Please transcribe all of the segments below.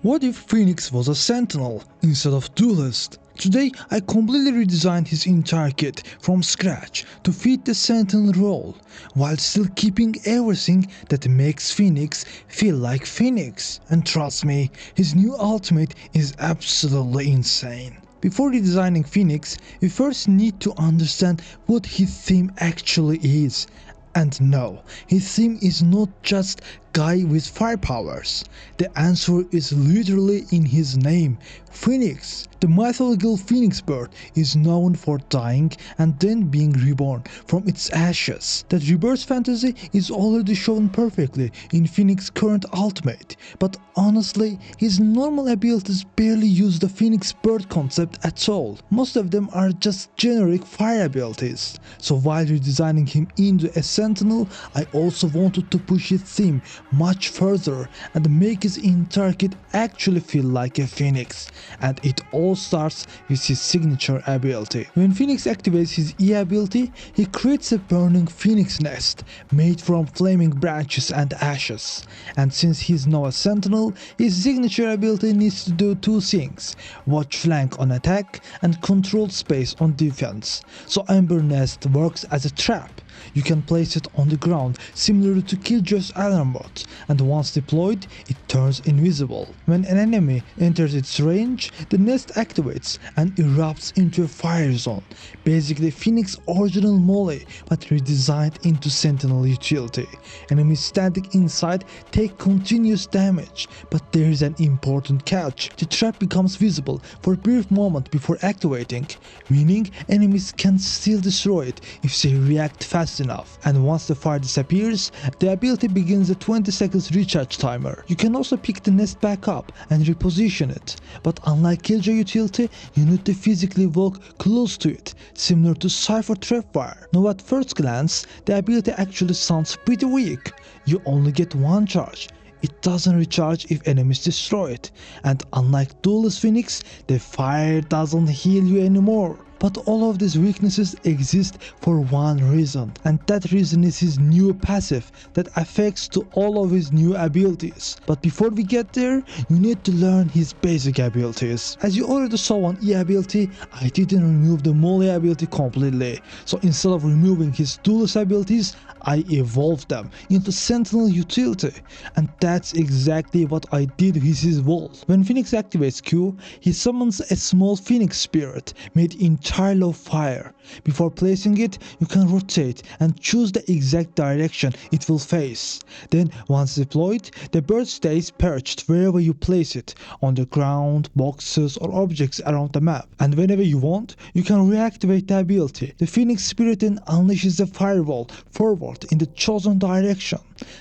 What if Phoenix was a Sentinel instead of Duelist? Today I completely redesigned his entire kit from scratch to fit the Sentinel role, while still keeping everything that makes Phoenix feel like Phoenix. And trust me, his new ultimate is absolutely insane. Before redesigning Phoenix, we first need to understand what his theme actually is. And no, his theme is not just guy with fire powers. The answer is literally in his name, Phoenix. The mythological Phoenix bird is known for dying and then being reborn from its ashes. That rebirth fantasy is already shown perfectly in Phoenix's current ultimate, but honestly, his normal abilities barely use the Phoenix bird concept at all. Most of them are just generic fire abilities. So while redesigning him into a Sentinel, I also wanted to push his theme much further and make his entire kit actually feel like a Phoenix. And it all starts with his signature ability. When Phoenix activates his E ability, he creates a burning Phoenix Nest made from flaming branches and ashes. And since he's now a Sentinel, his signature ability needs to do two things: watch flank on attack and control space on defense. So Ember Nest works as a trap. You can place it on the ground similar to Killjoy's alarm bot, and once deployed, it turns invisible. When an enemy enters its range, the nest activates and erupts into a fire zone. Basically Phoenix's original Molly, but redesigned into Sentinel utility. Enemies standing inside take continuous damage, but there is an important catch. The trap becomes visible for a brief moment before activating, meaning enemies can still destroy it if they react fast enough. And once the fire disappears, the ability begins a 20 seconds recharge timer. You can also pick the nest back up and reposition it, but unlike Killjoy utility, you need to physically walk close to it, similar to Cypher Trapfire. Now at first glance, the ability actually sounds pretty weak. You only get one charge. It doesn't recharge if enemies destroy it, and unlike Duelist Phoenix, the fire doesn't heal you anymore. But all of these weaknesses exist for one reason, and that reason is his new passive that affects to all of his new abilities. But before we get there, you need to learn his basic abilities. As you already saw on E ability, I didn't remove the Molly ability completely, so instead of removing his Duelist abilities, I evolved them into Sentinel utility, and that's exactly what I did with his evolve. When Phoenix activates Q, he summons a small Phoenix spirit made entirely of fire. Before placing it, you can rotate and choose the exact direction it will face. Then once deployed, the bird stays perched wherever you place it, on the ground, boxes or objects around the map. And whenever you want, you can reactivate the ability. The Phoenix spirit then unleashes the firewall forward in the chosen direction.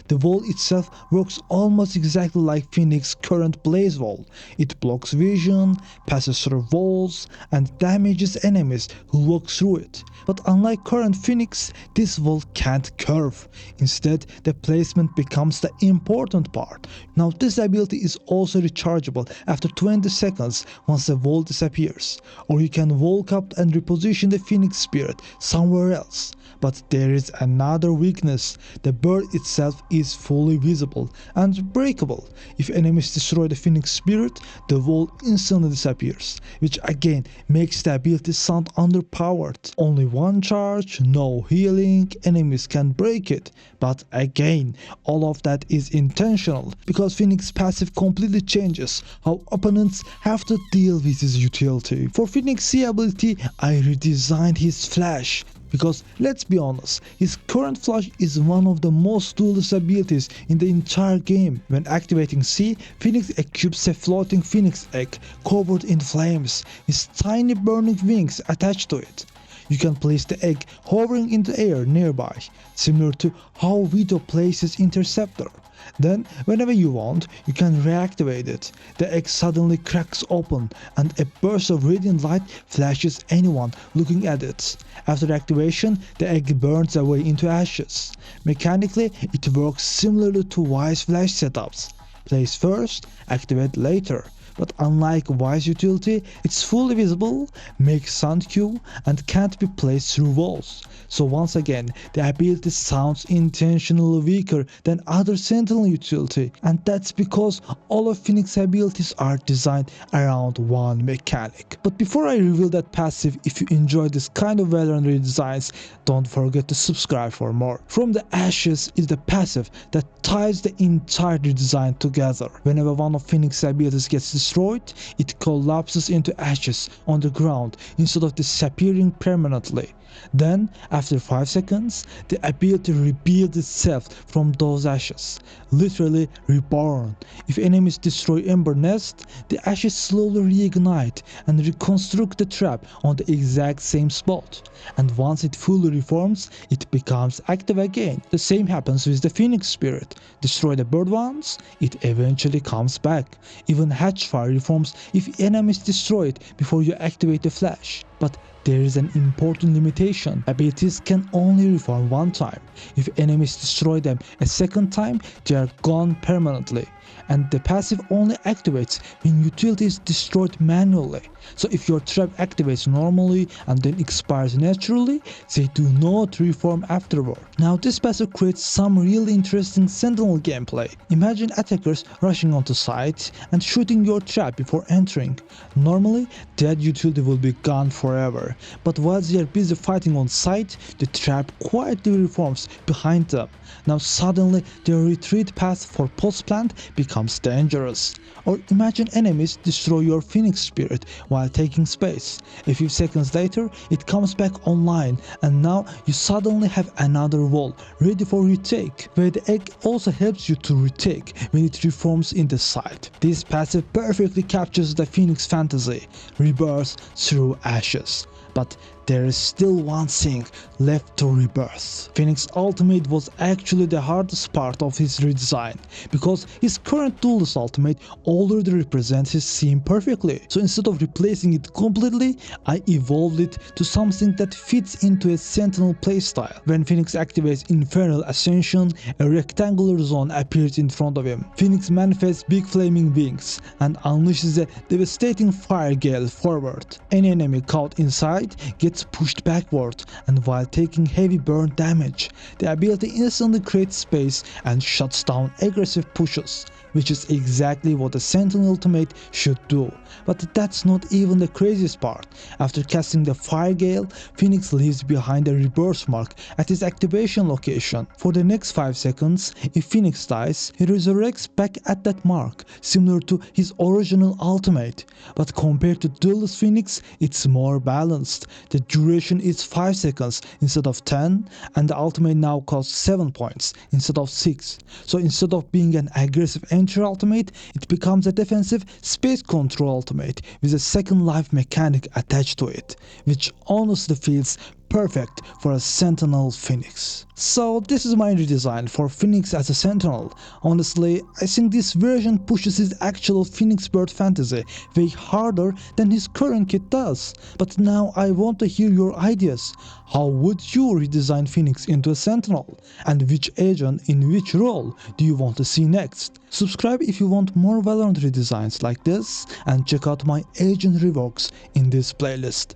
The wall itself works almost exactly like Phoenix's current Blaze wall. It blocks vision, passes through walls, and damages enemies who walk through it. But unlike current Phoenix, this wall can't curve. Instead, the placement becomes the important part. Now this ability is also rechargeable after 20 seconds once the wall disappears, or you can walk up and reposition the Phoenix spirit somewhere else. But there is another weakness: the bird itself is fully visible and breakable. If enemies destroy the Phoenix spirit, the wall instantly disappears, which again makes the ability sound underpowered. Only one charge, no healing, enemies can break it. But again, all of that is intentional, because Phoenix passive completely changes how opponents have to deal with his utility. For Phoenix C ability, I redesigned his flash. Because let's be honest, his current flash is one of the most Duelist abilities in the entire game. When activating C, Phoenix equips a floating Phoenix egg covered in flames with tiny burning wings attached to it. You can place the egg hovering in the air nearby, similar to how Vito places Interceptor. Then, whenever you want, you can reactivate it. The egg suddenly cracks open, and a burst of radiant light flashes anyone looking at it. After activation, the egg burns away into ashes. Mechanically, it works similarly to Wise Flash setups. Place first, activate later. But unlike Wise utility, it's fully visible, makes sound Q, and can't be placed through walls. So once again, the ability sounds intentionally weaker than other Sentinel utility, and that's because all of Phoenix abilities are designed around one mechanic. But before I reveal that passive, if you enjoy this kind of Valorant redesigns, don't forget to subscribe for more. From the Ashes is the passive that ties the entire redesign together. Whenever one of Phoenix's abilities gets destroyed, it collapses into ashes on the ground instead of disappearing permanently. Then, after 5 seconds, the ability rebuilds itself from those ashes, literally reborn. If enemies destroy Ember Nest, the ashes slowly reignite and reconstruct the trap on the exact same spot. And once it fully reforms, it becomes active again. The same happens with the Phoenix Spirit. Destroy the bird once, it eventually comes back. Even Hatchflare reforms if enemies destroy it before you activate the flash. But there is an important limitation. Abilities can only reform one time. If enemies destroy them a second time, they are gone permanently. And the passive only activates when utility is destroyed manually. So if your trap activates normally and then expires naturally, they do not reform afterward. Now this passive creates some really interesting Sentinel gameplay. Imagine attackers rushing onto site and shooting your trap before entering. Normally that utility will be gone forever, but while they are busy fighting on site, the trap quietly reforms behind them. Now suddenly their retreat path for post plant becomes dangerous. Or imagine enemies destroy your Phoenix Spirit while taking space. A few seconds later it comes back online, and now you suddenly have another wall ready for retake, where the egg also helps you to retake when it reforms in the site. This passive perfectly captures the Phoenix fantasy, rebirth through ashes. But there is still one thing left to rebirth. Phoenix ultimate was actually the hardest part of his redesign, because his current Duelist ultimate already represents his theme perfectly. So instead of replacing it completely, I evolved it to something that fits into a Sentinel playstyle. When Phoenix activates Infernal Ascension, a rectangular zone appears in front of him. Phoenix manifests big flaming wings and unleashes a devastating fire gale forward. Any enemy caught inside gets pushed backward, and while taking heavy burn damage, the ability instantly creates space and shuts down aggressive pushes, which is exactly what a Sentinel ultimate should do. But that's not even the craziest part. After casting the Fire Gale, Phoenix leaves behind a rebirth mark at his activation location. For the next 5 seconds, if Phoenix dies, he resurrects back at that mark, similar to his original ultimate. But compared to Duelist Phoenix, it's more balanced. The duration is 5 seconds instead of 10, and the ultimate now costs 7 points instead of 6. So instead of being an aggressive entry ultimate, it becomes a defensive space control ultimate with a second life mechanic attached to it, which honestly feels perfect for a Sentinel Phoenix. So this is my redesign for Phoenix as a Sentinel. Honestly, I think this version pushes his actual Phoenix Bird fantasy way harder than his current kit does. But now I want to hear your ideas. How would you redesign Phoenix into a Sentinel? And which agent in which role do you want to see next? Subscribe if you want more Valorant redesigns like this, and check out my agent reworks in this playlist.